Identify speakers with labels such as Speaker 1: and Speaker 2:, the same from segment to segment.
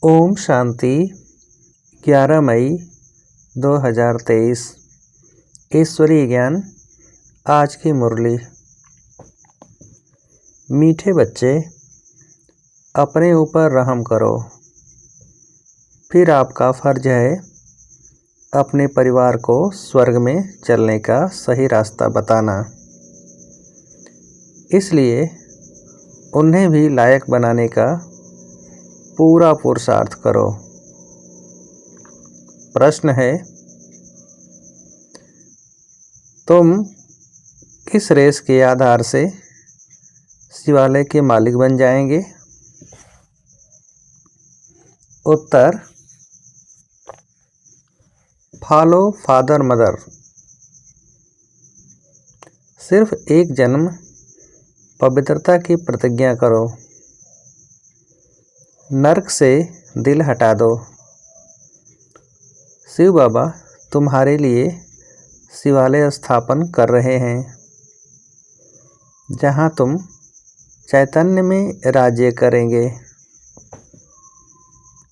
Speaker 1: ओम शांति। 11 मई 2023। ईश्वरीय ज्ञान। आज की मुरली। मीठे बच्चे, अपने ऊपर रहम करो। फिर आपका फर्ज है अपने परिवार को स्वर्ग में चलने का सही रास्ता बताना। इसलिए उन्हें भी लायक बनाने का पूरा पुरुषार्थ करो। प्रश्न है, तुम किस रेस के आधार से शिवालय के मालिक बन जाएंगे? उत्तर, फॉलो फादर मदर। सिर्फ एक जन्म पवित्रता की प्रतिज्ञा करो। नरक से दिल हटा दो। शिव बाबा तुम्हारे लिए शिवालय स्थापन कर रहे हैं, जहां तुम चैतन्य में राज्य करेंगे।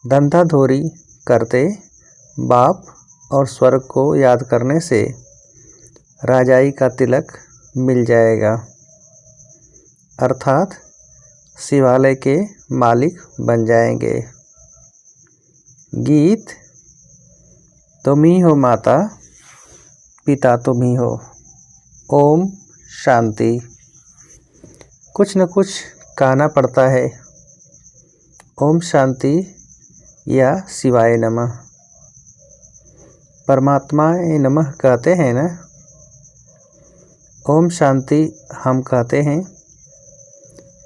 Speaker 1: धंधाधोरी करते बाप और स्वर्ग को याद करने से राजाई का तिलक मिल जाएगा, अर्थात शिवालय के मालिक बन जाएंगे। गीत। तुम ही हो माता, पिता तुम ही हो। ओम शांति। कुछ न कुछ कहना पड़ता है। ओम शांति या शिवाय नमः। परमात्माए नमः कहते हैं ना। ओम शांति हम कहते हैं।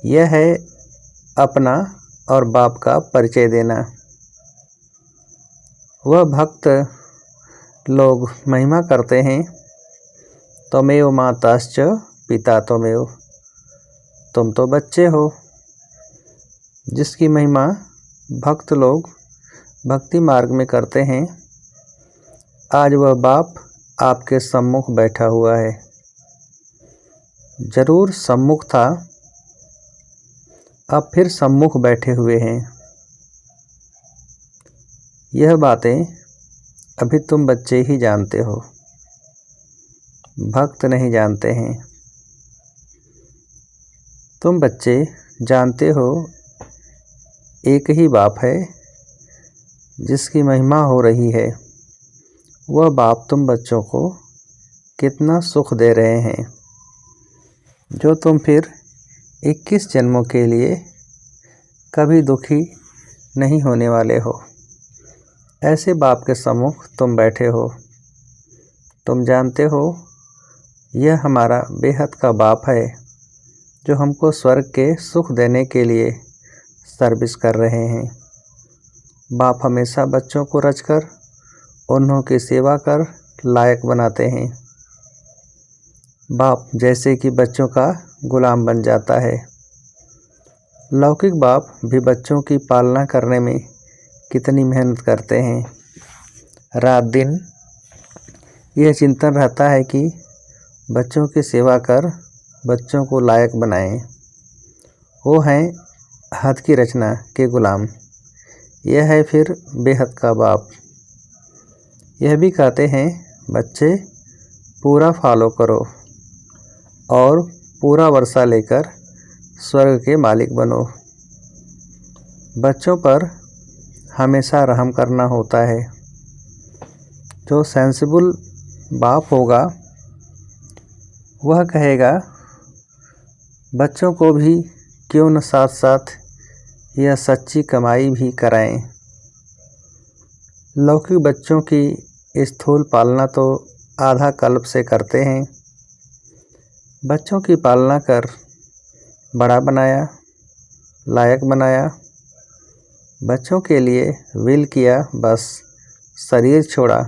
Speaker 1: यह है अपना और बाप का परिचय देना। वह भक्त लोग महिमा करते हैं, त्वमेव माताश्च पिता त्वमेव। तुम तो बच्चे हो, जिसकी महिमा भक्त लोग भक्ति मार्ग में करते हैं। आज वह बाप आपके सम्मुख बैठा हुआ है। जरूर सम्मुख था, अब फिर सम्मुख बैठे हुए हैं। यह बातें अभी तुम बच्चे ही जानते हो, भक्त नहीं जानते हैं। तुम बच्चे जानते हो एक ही बाप है जिसकी महिमा हो रही है। वह बाप तुम बच्चों को कितना सुख दे रहे हैं, जो तुम फिर 21 जन्मों के लिए कभी दुखी नहीं होने वाले हो। ऐसे बाप के सम्मुख तुम बैठे हो। तुम जानते हो यह हमारा बेहद का बाप है, जो हमको स्वर्ग के सुख देने के लिए सर्विस कर रहे हैं। बाप हमेशा बच्चों को रचकर उन्हों की सेवा कर लायक बनाते हैं। बाप जैसे कि बच्चों का गुलाम बन जाता है। लौकिक बाप भी बच्चों की पालना करने में कितनी मेहनत करते हैं। रात दिन यह चिंतन रहता है कि बच्चों की सेवा कर बच्चों को लायक बनाएं। वो हैं हद की रचना के गुलाम। यह है फिर बेहद का बाप। यह भी कहते हैं, बच्चे पूरा फॉलो करो और पूरा वर्षा लेकर स्वर्ग के मालिक बनो। बच्चों पर हमेशा रहम करना होता है। जो सेंसिबल बाप होगा वह कहेगा, बच्चों को भी क्यों न साथ साथ यह सच्ची कमाई भी कराएं। लौकिक बच्चों की स्थूल पालना तो आधा कल्प से करते हैं। बच्चों की पालना कर बड़ा बनाया, लायक बनाया। बच्चों के लिए विल किया, बस शरीर छोड़ा,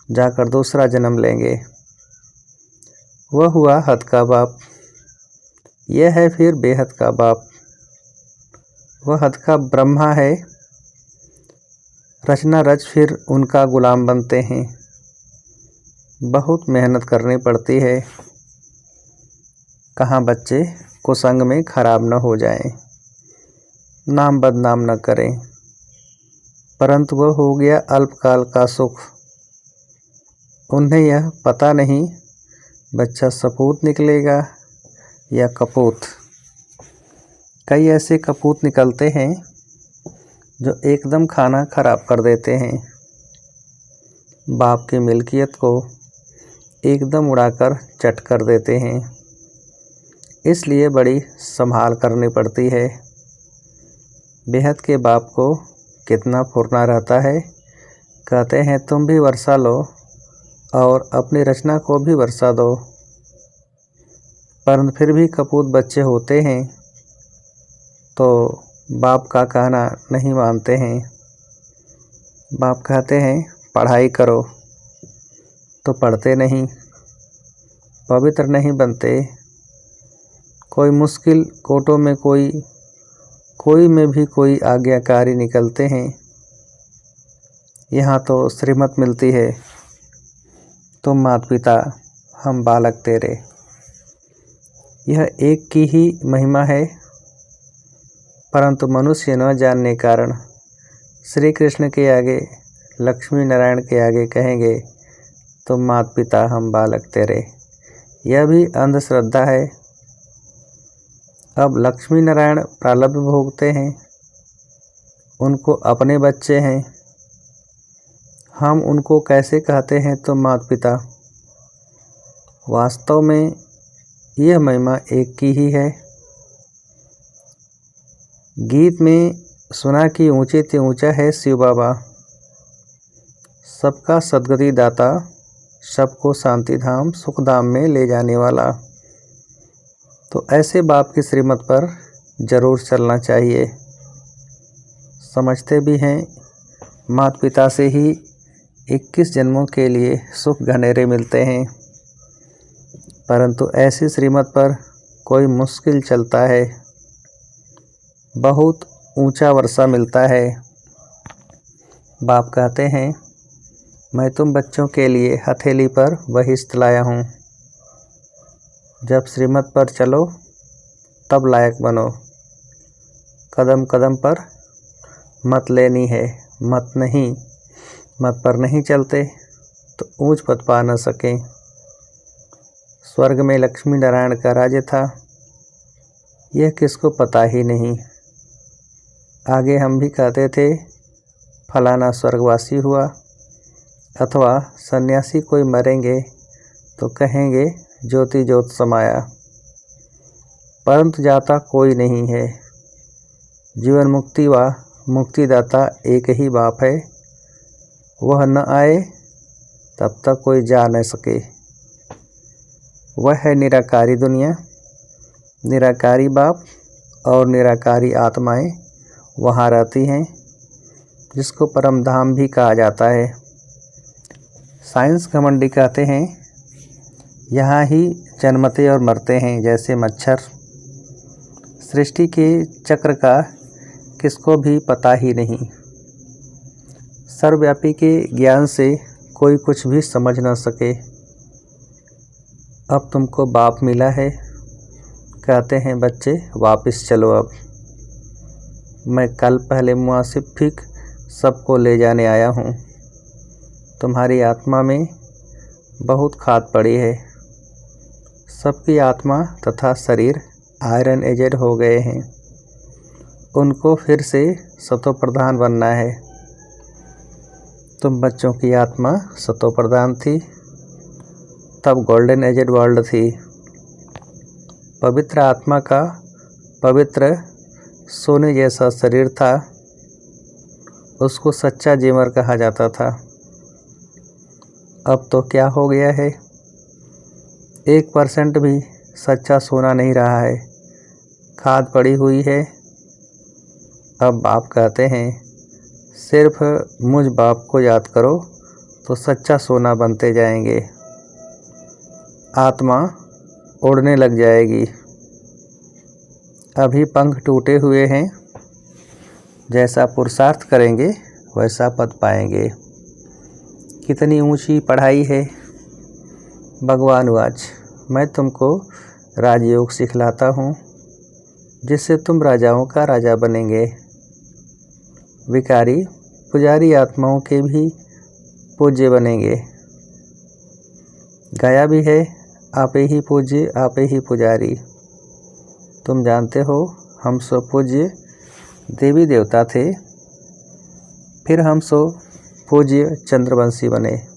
Speaker 1: जाकर दूसरा जन्म लेंगे। वह हुआ हद का बाप। यह है फिर बेहद का बाप। वह हद का ब्रह्मा है। रचना रच फिर उनका गुलाम बनते हैं। बहुत मेहनत करनी पड़ती है। कहाँ बच्चे कुसंग में खराब न हो जाएं, नाम बदनाम न करें। परंतु वह हो गया अल्पकाल का सुख। उन्हें यह पता नहीं बच्चा सपूत निकलेगा या कपूत। कई ऐसे कपूत निकलते हैं जो एकदम खाना खराब कर देते हैं, बाप की मिल्कियत को एकदम उड़ाकर चट कर देते हैं। इसलिए बड़ी संभाल करनी पड़ती है। बेहद के बाप को कितना फुरना रहता है, कहते हैं तुम भी वर्षा लो और अपनी रचना को भी वर्षा दो, परंतु फिर भी कपूत बच्चे होते हैं तो बाप का कहना नहीं मानते हैं। बाप कहते हैं पढ़ाई करो तो पढ़ते नहीं, पवित्र नहीं बनते। कोई मुश्किल कोटों में कोई में भी कोई आज्ञाकारी निकलते हैं। यहाँ तो श्रीमत मिलती है, तुम माता पिता हम बालक तेरे। यह एक की ही महिमा है, परंतु मनुष्य न जानने कारण श्री कृष्ण के आगे, लक्ष्मी नारायण के आगे कहेंगे तुम माता पिता हम बालक तेरे। यह भी अंधश्रद्धा है। अब लक्ष्मी नारायण प्रारब्ध भोगते हैं, उनको अपने बच्चे हैं, हम उनको कैसे कहते हैं तुम माता पिता। वास्तव में यह महिमा एक की ही है। गीत में सुना कि ऊंचे ते ऊंचा है शिव बाबा, सबका सद्गति दाता, सबको शांति धाम सुख धाम में ले जाने वाला। तो ऐसे बाप की श्रीमत पर जरूर चलना चाहिए। समझते भी हैं माता पिता से ही 21 जन्मों के लिए सुख घनेरे मिलते हैं, परंतु ऐसी श्रीमत पर कोई मुश्किल चलता है, बहुत ऊंचा वर्षा मिलता है। बाप कहते हैं मैं तुम बच्चों के लिए हथेली पर बहिश्त लाया हूँ। जब श्रीमत पर चलो तब लायक बनो। कदम कदम पर मत लेनी है, मत पर नहीं चलते तो ऊंच पद पा न सकें। स्वर्ग में लक्ष्मी नारायण का राज्य था, यह किसको पता ही नहीं। आगे हम भी कहते थे फलाना स्वर्गवासी हुआ, अथवा सन्यासी कोई मरेंगे तो कहेंगे ज्योति ज्योत समाया, परंतु जाता कोई नहीं है। जीवन मुक्ति व मुक्तिदाता एक ही बाप है, वह न आए तब तक कोई जा न सके। वह है निराकारी दुनिया, निराकारी बाप और निराकारी आत्माएं वहाँ रहती हैं, जिसको परम धाम भी कहा जाता है। साइंस घमंडी कहते हैं यहाँ ही जन्मते और मरते हैं जैसे मच्छर। सृष्टि के चक्र का किसको भी पता ही नहीं। सर्वव्यापी के ज्ञान से कोई कुछ भी समझ न सके। अब तुमको बाप मिला है, कहते हैं बच्चे वापस चलो। अब मैं कल पहले मुआसिफिक सबको ले जाने आया हूँ। तुम्हारी आत्मा में बहुत खाद पड़ी है। सबकी आत्मा तथा शरीर आयरन एजेड हो गए हैं, उनको फिर से सतो प्रधान बनना है। तुम बच्चों की आत्मा सतो प्रधान थी, तब गोल्डन एजेड वर्ल्ड थी। पवित्र आत्मा का पवित्र सोने जैसा शरीर था, उसको सच्चा जेवर कहा जाता था। अब तो क्या हो गया है, 1% भी सच्चा सोना नहीं रहा है, खाद पड़ी हुई है। अब बाप कहते हैं सिर्फ मुझ बाप को याद करो तो सच्चा सोना बनते जाएंगे, आत्मा उड़ने लग जाएगी। अभी पंख टूटे हुए हैं, जैसा पुरुषार्थ करेंगे वैसा पद पाएंगे। कितनी ऊंची पढ़ाई है। भगवान वाच, मैं तुमको राजयोग सिखलाता हूँ, जिससे तुम राजाओं का राजा बनेंगे। विकारी पुजारी आत्माओं के भी पूज्य बनेंगे। गाया भी है, आपे ही पूज्य आपे ही पुजारी। तुम जानते हो हम सो पूज्य देवी देवता थे, फिर हम सो पूज्य चंद्रवंशी बने।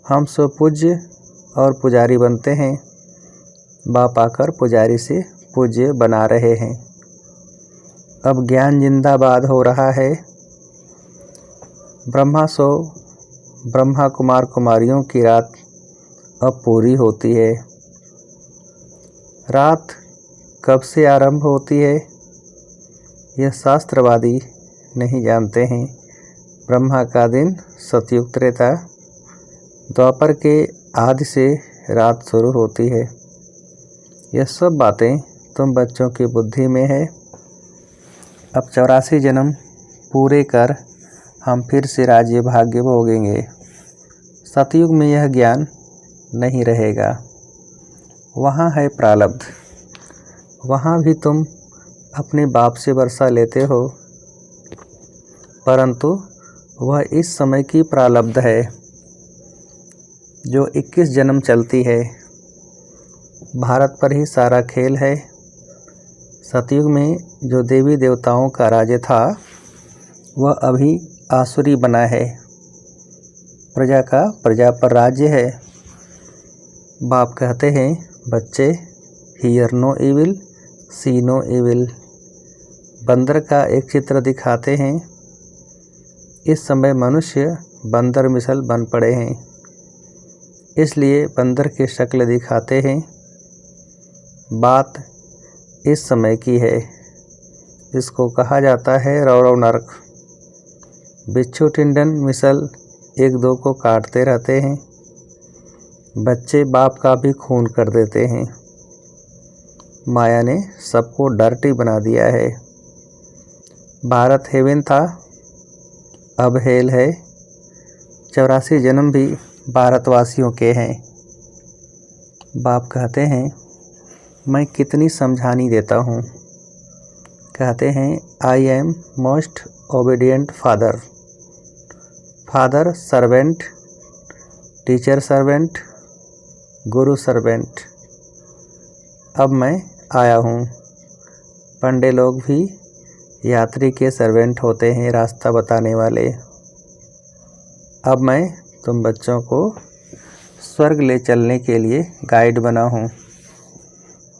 Speaker 1: हम सो पूज्य और पुजारी बनते हैं, बाप आकर पुजारी से पूज्य बना रहे हैं। अब ज्ञान जिंदाबाद हो रहा है। ब्रह्मा कुमार कुमारियों की रात अब पूरी होती है। रात कब से आरंभ होती है यह शास्त्रवादी नहीं जानते हैं। ब्रह्मा का दिन सतयुग त्रेता द्वापर के आदि से रात शुरू होती है। यह सब बातें तुम बच्चों की बुद्धि में है। अब 84 जन्म पूरे कर हम फिर से राज्य भाग्य भोगेंगे। सतयुग में यह ज्ञान नहीं रहेगा। वहाँ है प्रारब्ध। वहाँ भी तुम अपने बाप से वर्षा लेते हो, परंतु वह इस समय की प्रारब्ध है जो 21 जन्म चलती है। भारत पर ही सारा खेल है। सतयुग में जो देवी देवताओं का राज्य था वह अभी आसुरी बना है। प्रजा का प्रजा पर राज्य है। बाप कहते हैं बच्चे, hear no evil see no evil. बंदर का एक चित्र दिखाते हैं। इस समय मनुष्य बंदर मिसल बन पड़े हैं, इसलिए बंदर की शक्ल दिखाते हैं। बात इस समय की है। इसको कहा जाता है रौरव नरक। बिच्छू टिंडन मिसल एक दो को काटते रहते हैं। बच्चे बाप का भी खून कर देते हैं। माया ने सबको डर्टी बना दिया है। भारत हेवन था, अब हेल है। 84 जन्म भी भारतवासियों के हैं। बाप कहते हैं मैं कितनी समझानी देता हूँ। कहते हैं I am most obedient father. Father servant, teacher servant, Guru servant. अब मैं आया हूँ। पंडे लोग भी यात्री के सर्वेंट होते हैं, रास्ता बताने वाले। अब मैं तुम बच्चों को स्वर्ग ले चलने के लिए गाइड बना हूँ,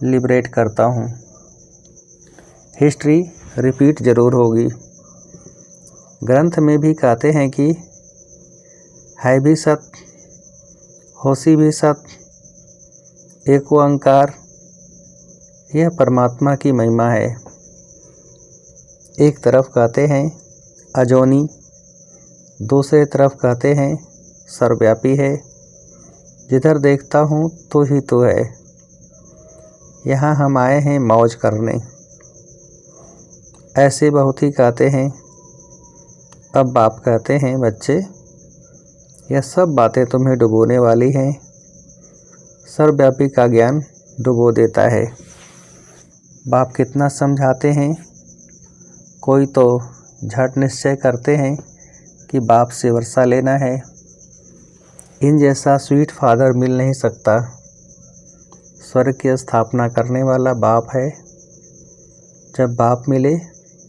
Speaker 1: लिबरेट करता हूँ। हिस्ट्री रिपीट जरूर होगी। ग्रंथ में भी कहते हैं कि है भी सत, होसी भी सत, एक ओंकार। यह परमात्मा की महिमा है। एक तरफ कहते हैं अजोनी, दूसरे तरफ कहते हैं सर्वव्यापी है। जिधर देखता हूँ तू ही तू है। यहाँ हम आए हैं मौज करने। ऐसे बहुत ही कहते हैं। अब बाप कहते हैं बच्चे, यह सब बातें तुम्हें डुबोने वाली हैं। सर्वव्यापी का ज्ञान डुबो देता है। बाप कितना समझाते हैं। कोई तो झट निश्चय करते हैं कि बाप से वर्षा लेना है। इन जैसा स्वीट फादर मिल नहीं सकता। स्वर्ग की स्थापना करने वाला बाप है। जब बाप मिले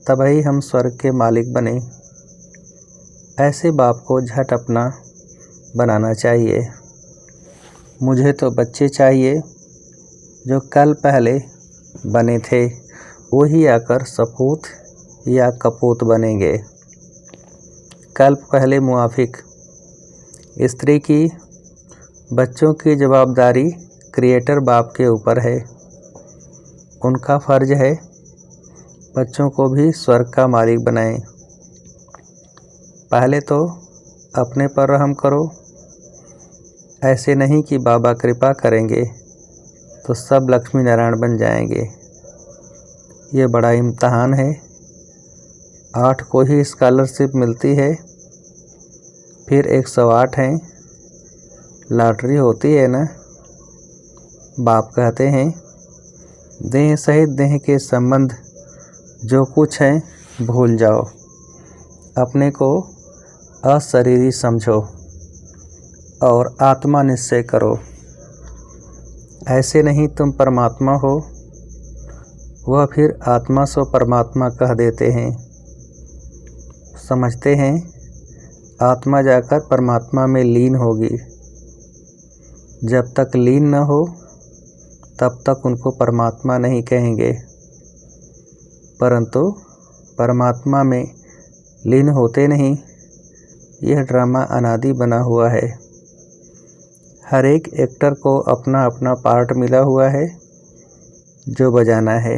Speaker 1: तब ही हम स्वर्ग के मालिक बने। ऐसे बाप को झट अपना बनाना चाहिए। मुझे तो बच्चे चाहिए जो कल पहले बने थे, वही आकर सपूत या कपूत बनेंगे। कल्प पहले मुआफिक। स्त्री की बच्चों की जवाबदारी क्रिएटर बाप के ऊपर है। उनका फर्ज है बच्चों को भी स्वर्ग का मालिक बनाएं। पहले तो अपने पर रहम करो। ऐसे नहीं कि बाबा कृपा करेंगे तो सब लक्ष्मी नारायण बन जाएंगे। ये बड़ा इम्तहान है। 8 को ही स्कॉलरशिप मिलती है, फिर 108 हैं। लॉटरी होती है ना। बाप कहते हैं देह सहित देह के संबंध जो कुछ हैं भूल जाओ। अपने को अशरीरी समझो और आत्मा निश्चय करो। ऐसे नहीं तुम परमात्मा हो, वह फिर आत्मा सो परमात्मा कह देते हैं। समझते हैं आत्मा जाकर परमात्मा में लीन होगी। जब तक लीन न हो तब तक उनको परमात्मा नहीं कहेंगे, परंतु परमात्मा में लीन होते नहीं। यह ड्रामा अनादि बना हुआ है। हर एक एक्टर को अपना अपना पार्ट मिला हुआ है जो बजाना है।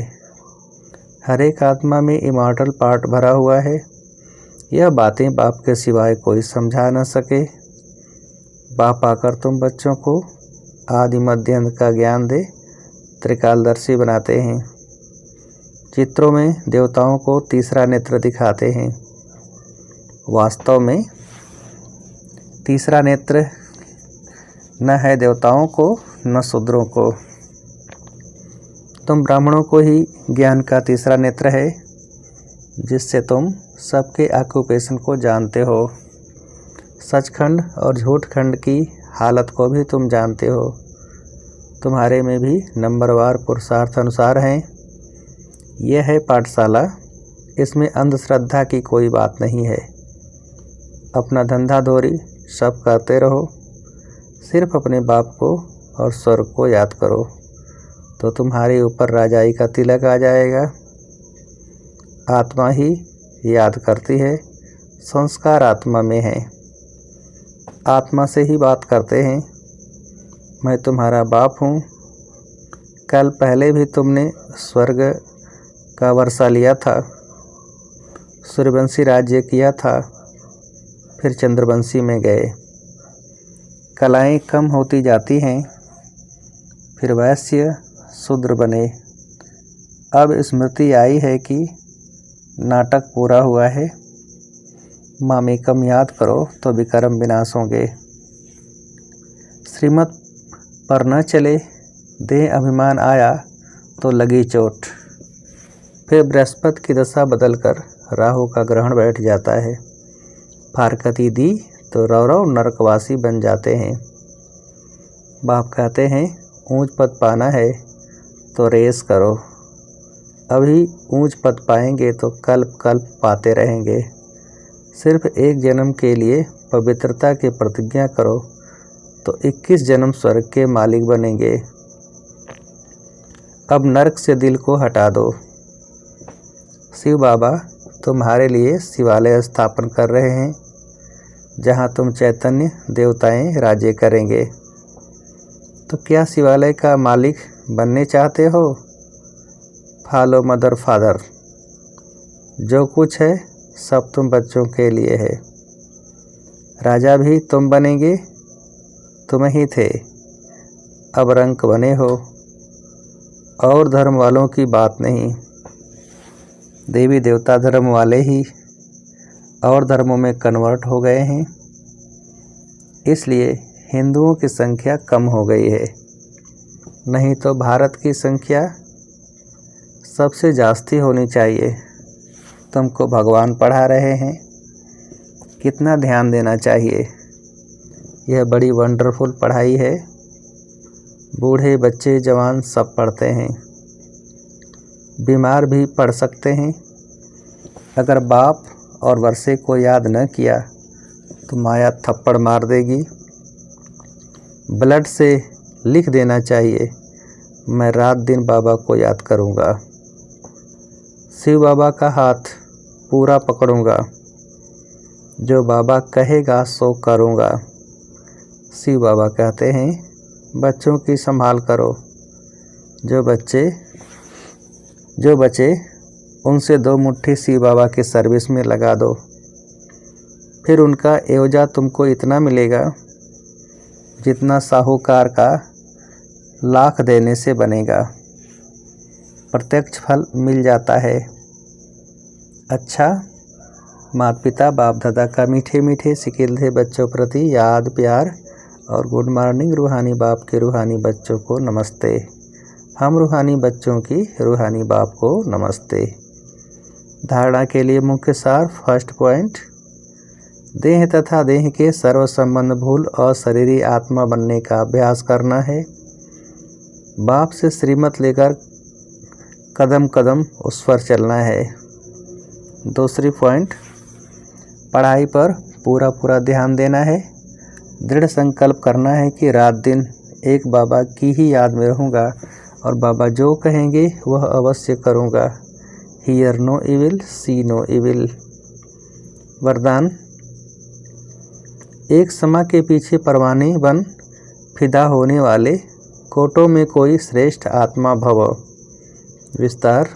Speaker 1: हर एक आत्मा में इमॉर्टल पार्ट भरा हुआ है। यह बातें बाप के सिवाय कोई समझा न सके। बाप आकर तुम बच्चों को आदि मध्य अंत का ज्ञान दे त्रिकालदर्शी बनाते हैं। चित्रों में देवताओं को तीसरा नेत्र दिखाते हैं। वास्तव में तीसरा नेत्र न है देवताओं को न शूद्रों को। तुम ब्राह्मणों को ही ज्ञान का तीसरा नेत्र है, जिससे तुम सबके ऑक्यूपेशन को जानते हो। सचखंड और झूठखंड की हालत को भी तुम जानते हो। तुम्हारे में भी नंबरवार पुरुषार्थ अनुसार हैं। यह है पाठशाला। इसमें अंधश्रद्धा की कोई बात नहीं है। अपना धंधा धोरी सब करते रहो, सिर्फ अपने बाप को और स्वर्ग को याद करो, तो तुम्हारे ऊपर राजाई का तिलक आ जाएगा। आत्मा ही याद करती है, संस्कार आत्मा में है। आत्मा से ही बात करते हैं। मैं तुम्हारा बाप हूँ। कल पहले भी तुमने स्वर्ग का वर्षा लिया था, सूर्यवंशी राज्य किया था, फिर चंद्रवंशी में गए। कलाएं कम होती जाती हैं, फिर वैश्य शूद्र बने। अब स्मृति आई है कि नाटक पूरा हुआ है। मामेकम याद करो तो विक्रम विनाश होंगे। श्रीमत पर न चले, देह अभिमान आया तो लगी चोट। फिर बृहस्पति की दशा बदलकर राहु का ग्रहण बैठ जाता है। फारकती दी तो रौरव नरकवासी बन जाते हैं। बाप कहते हैं ऊंच पद पाना है तो रेस करो। अभी ऊंच पद पाएंगे तो कल्प कल्प पाते रहेंगे। सिर्फ एक जन्म के लिए पवित्रता की प्रतिज्ञा करो तो 21 जन्म स्वर्ग के मालिक बनेंगे। अब नरक से दिल को हटा दो। शिव बाबा तुम्हारे लिए शिवालय स्थापन कर रहे हैं, जहां तुम चैतन्य देवताएं राज्य करेंगे। तो क्या शिवालय का मालिक बनने चाहते हो? Follow mother father. जो कुछ है सब तुम बच्चों के लिए है। राजा भी तुम बनेंगे, तुम ही थे, अब रंक बने हो। और धर्म वालों की बात नहीं। देवी देवता धर्म वाले ही और धर्मों में कन्वर्ट हो गए हैं, इसलिए हिंदुओं की संख्या कम हो गई है। नहीं तो भारत की संख्या सबसे जास्ती होनी चाहिए। तुमको भगवान पढ़ा रहे हैं, कितना ध्यान देना चाहिए। यह बड़ी वंडरफुल पढ़ाई है। बूढ़े बच्चे जवान सब पढ़ते हैं। बीमार भी पढ़ सकते हैं। अगर बाप और वर्षे को याद न किया तो माया थप्पड़ मार देगी। ब्लड से लिख देना चाहिए, मैं रात दिन बाबा को याद करूँगा। शिव बाबा का हाथ पूरा पकड़ूँगा। जो बाबा कहेगा सो करूँगा। शिव बाबा कहते हैं बच्चों की संभाल करो। जो बचे उनसे 2 मुट्ठी शिव बाबा की सर्विस में लगा दो। फिर उनका एवजा तुमको इतना मिलेगा जितना साहूकार का लाख देने से बनेगा। प्रत्यक्ष फल मिल जाता है। अच्छा, माता पिता बाप दादा का मीठे मीठे सिकिलधे बच्चों प्रति याद प्यार और गुड मॉर्निंग। रूहानी बाप के रूहानी बच्चों को नमस्ते। हम रूहानी बच्चों की रूहानी बाप को नमस्ते। धारणा के लिए मुख्य सार। फर्स्ट पॉइंट, देह तथा देह के सर्व संबंध भूल अशरीरी आत्मा बनने का अभ्यास करना है। बाप से श्रीमत लेकर कदम कदम उस पर चलना है। दूसरी पॉइंट, पढ़ाई पर पूरा ध्यान देना है। दृढ़ संकल्प करना है कि रात दिन एक बाबा की ही याद में रहूँगा और बाबा जो कहेंगे वह अवश्य करूँगा। Hear no evil, see no evil. वरदान, एक समा के पीछे परवाने बन फिदा होने वाले कोटों में कोई श्रेष्ठ आत्मा भव। विस्तार,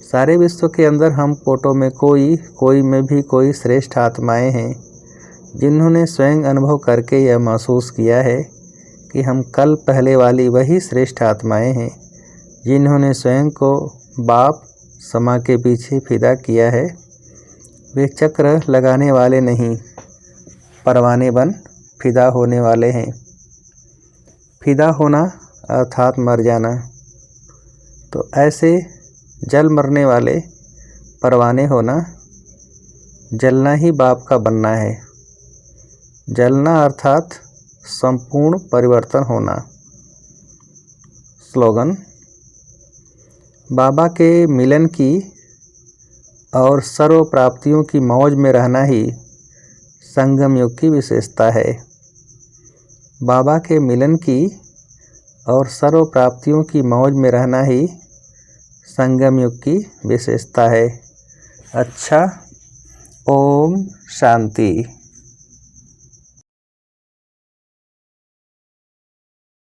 Speaker 1: सारे विश्व के अंदर हम कोटों में कोई में भी कोई श्रेष्ठ आत्माएं हैं जिन्होंने स्वयं अनुभव करके यह महसूस किया है कि हम कल पहले वाली वही श्रेष्ठ आत्माएं हैं जिन्होंने स्वयं को बाप समा के पीछे फिदा किया है। वे चक्र लगाने वाले नहीं, परवाने बन फिदा होने वाले हैं। फिदा होना अर्थात मर जाना, तो ऐसे जल मरने वाले परवाने होना, जलना ही बाप का बनना है। जलना अर्थात संपूर्ण परिवर्तन होना। स्लोगन, बाबा के मिलन की और सर्व प्राप्तियों की मौज में रहना ही संगम युग की विशेषता है। बाबा के मिलन की और सर्व प्राप्तियों की मौज में रहना ही संगम युग की विशेषता है। अच्छा, ओम शांति।